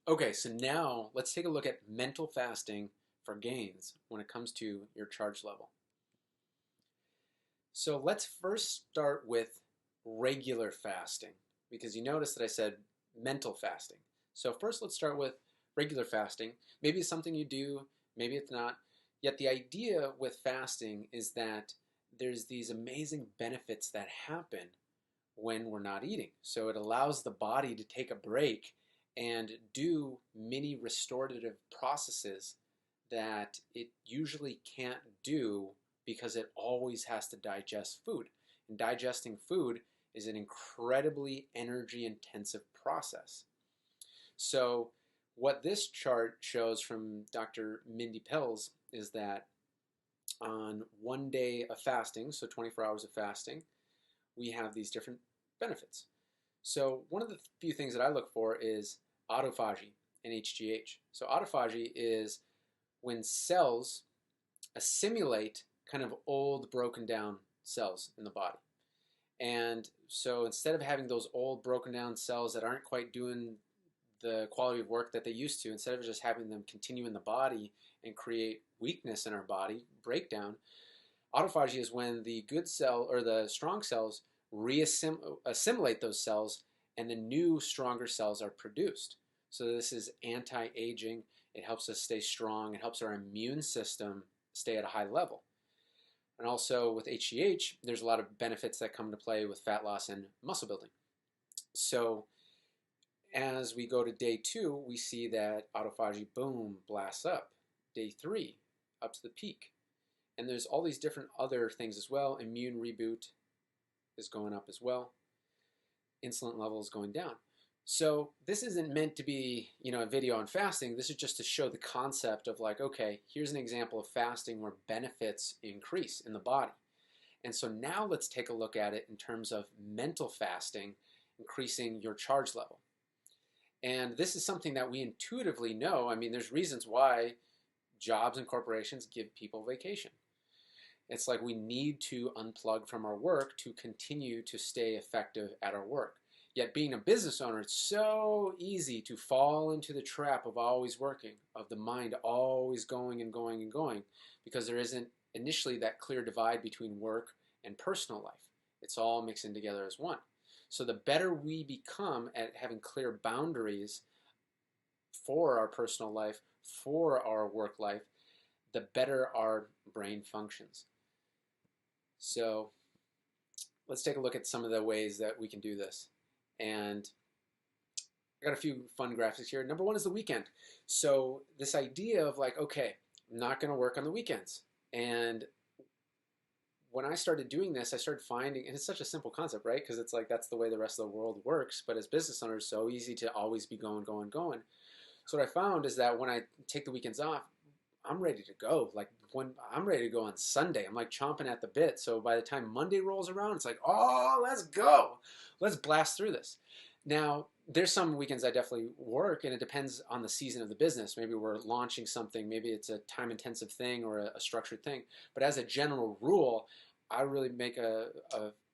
Okay, so now let's take a look at mental fasting for gains when it comes to your charge level. So let's first start with regular fasting because you notice that I said mental fasting. So first let's start with regular fasting. Maybe it's something you do, maybe it's not. Yet the idea with fasting is that there's these amazing benefits that happen when we're not eating. So it allows the body to take a break and do many restorative processes that it usually can't do because it always has to digest food. And digesting food is an incredibly energy intensive process. So, what this chart shows from Dr. Mindy Pelz is that on one day of fasting, so 24 hours of fasting, we have these different benefits. So one of the few things that I look for is autophagy and HGH. So autophagy is when cells assimilate kind of old broken down cells in the body. And so instead of having those old broken down cells that aren't quite doing the quality of work that they used to, instead of just having them continue in the body and create weakness in our body, breakdown, autophagy is when the good cell or the strong cells assimilate those cells and the new stronger cells are produced. So this is anti-aging. It helps us stay strong. It helps our immune system stay at a high level. And also with HGH, there's a lot of benefits that come into play with fat loss and muscle building. So as we go to day 2, we see that autophagy, boom, blasts up. Day 3, up to the peak. And there's all these different other things as well. Immune reboot is going up as well. Insulin levels going down. So this isn't meant to be, a video on fasting. This is just to show the concept of like, okay, here's an example of fasting where benefits increase in the body. And so now let's take a look at it in terms of mental fasting, increasing your charge level. And this is something that we intuitively know. I mean, there's reasons why jobs and corporations give people vacation. It's like we need to unplug from our work to continue to stay effective at our work. Yet being a business owner, it's so easy to fall into the trap of always working, of the mind always going and going and going, because there isn't initially that clear divide between work and personal life. It's all mixing together as one. So the better we become at having clear boundaries for our personal life, for our work life, the better our brain functions. So let's take a look at some of the ways that we can do this. And I got a few fun graphics here. Number 1 is the weekend. So this idea of like, okay, I'm not going to work on the weekends. And when I started doing this, I started finding, and it's such a simple concept, right? Because it's like that's the way the rest of the world works. But as business owners, it's so easy to always be going, going, going. So what I found is that when I take the weekends off, I'm ready to go. Like when I'm ready to go on Sunday, I'm like chomping at the bit. So by the time Monday rolls around, it's like, oh, let's go. Let's blast through this. Now, there's some weekends I definitely work, and it depends on the season of the business. Maybe we're launching something. Maybe it's a time-intensive thing or a structured thing. But as a general rule, I really make a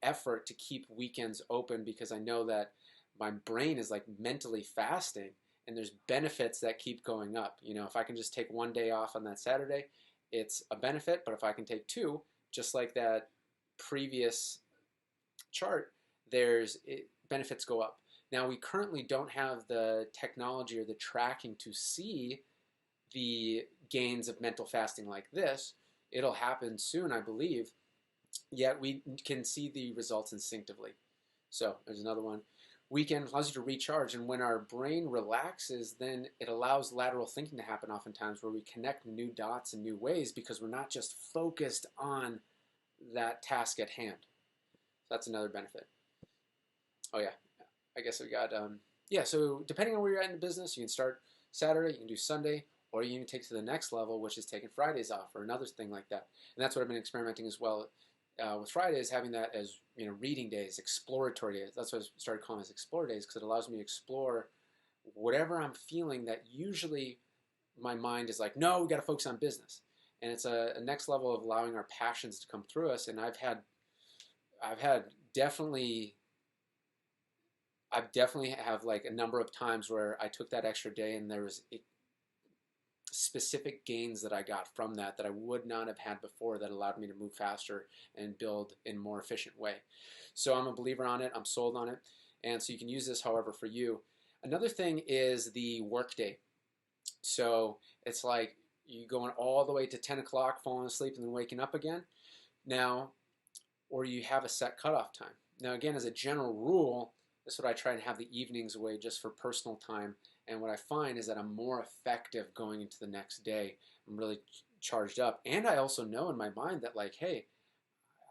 effort to keep weekends open because I know that my brain is like mentally fasting. And there's benefits that keep going up. If I can just take one day off on that Saturday, it's a benefit. But if I can take 2, just like that previous chart, benefits go up. Now, we currently don't have the technology or the tracking to see the gains of mental fasting like this. It'll happen soon, I believe. Yet we can see the results instinctively. So there's another one. Weekend allows you to recharge, and when our brain relaxes, then it allows lateral thinking to happen oftentimes where we connect new dots in new ways because we're not just focused on that task at hand. So that's another benefit. Oh yeah, I guess we got, so depending on where you're at in the business, you can start Saturday, you can do Sunday, or you can take to the next level, which is taking Fridays off or another thing like that. And that's what I've been experimenting as well. With Fridays, having that as reading days, exploratory days. That's what I started calling as explore days because it allows me to explore whatever I'm feeling that usually my mind is like, no, we got to focus on business. And it's a next level of allowing our passions to come through us. And I've had definitely I definitely have like a number of times where I took that extra day and there was specific gains that I got from that that I would not have had before that allowed me to move faster and build in a more efficient way. So I'm a believer on it. I'm sold on it. And so you can use this however for you. Another thing is the workday. So it's like you going all the way to 10 o'clock, falling asleep, and then waking up again. Now, or you have a set cutoff time. Now, again, as a general rule, that's what I try and have the evenings away just for personal time. And what I find is that I'm more effective going into the next day. I'm really charged up. And I also know in my mind that, like, hey,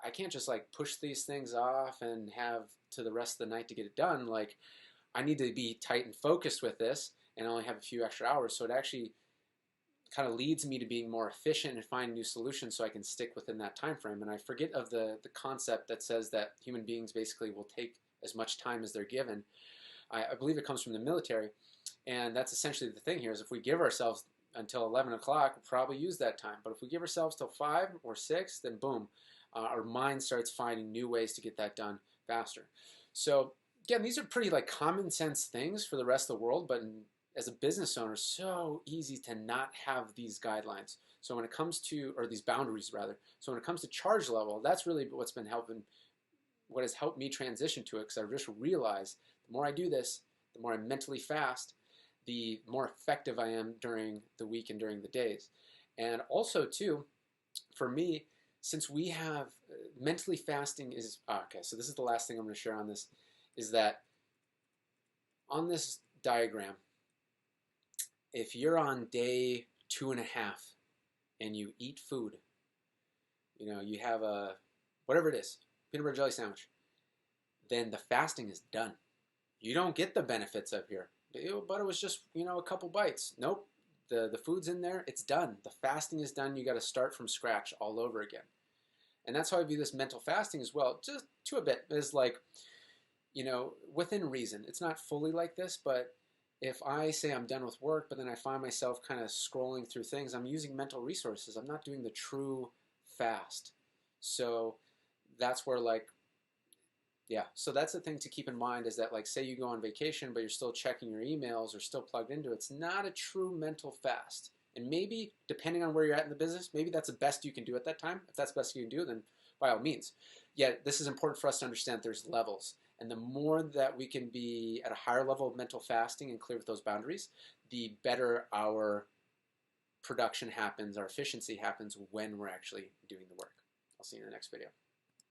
I can't just like push these things off and have to the rest of the night to get it done. Like, I need to be tight and focused with this and only have a few extra hours. So it actually kind of leads me to being more efficient and find new solutions so I can stick within that time frame. And I forget of the concept that says that human beings basically will take as much time as they're given. I believe it comes from the military. And that's essentially the thing here is if we give ourselves until 11 o'clock, we'll probably use that time. But if we give ourselves till 5 or 6, then boom, our mind starts finding new ways to get that done faster. So again, these are pretty like common sense things for the rest of the world, but as a business owner, so easy to not have these guidelines. So when it comes to, or these boundaries rather, so when it comes to charge level, that's really what's been helping, what has helped me transition to it, because I just realized the more I do this, the more I'm mentally fast, the more effective I am during the week and during the days. And also too, for me, since we have mentally fasting is, okay, so this is the last thing I'm going to share on this, is that on this diagram, if you're on day 2.5 and you eat food, you know, you have a, whatever it is, peanut butter jelly sandwich, then the fasting is done. You don't get the benefits up here. But it was just, you know, a couple bites. Nope. The food's in there. It's done. The fasting is done. You got to start from scratch all over again. And that's how I view this mental fasting as well. Just to a bit is like, you know, within reason. It's not fully like this, but if I say I'm done with work, but then I find myself kind of scrolling through things, I'm using mental resources. I'm not doing the true fast. So that's where like, yeah, so that's the thing to keep in mind is that like say you go on vacation but you're still checking your emails or still plugged into it, it's not a true mental fast. And maybe depending on where you're at in the business, maybe that's the best you can do at that time. If that's the best you can do, then by all means. Yet this is important for us to understand there's levels. And the more that we can be at a higher level of mental fasting and clear with those boundaries, the better our production happens, our efficiency happens when we're actually doing the work. I'll see you in the next video.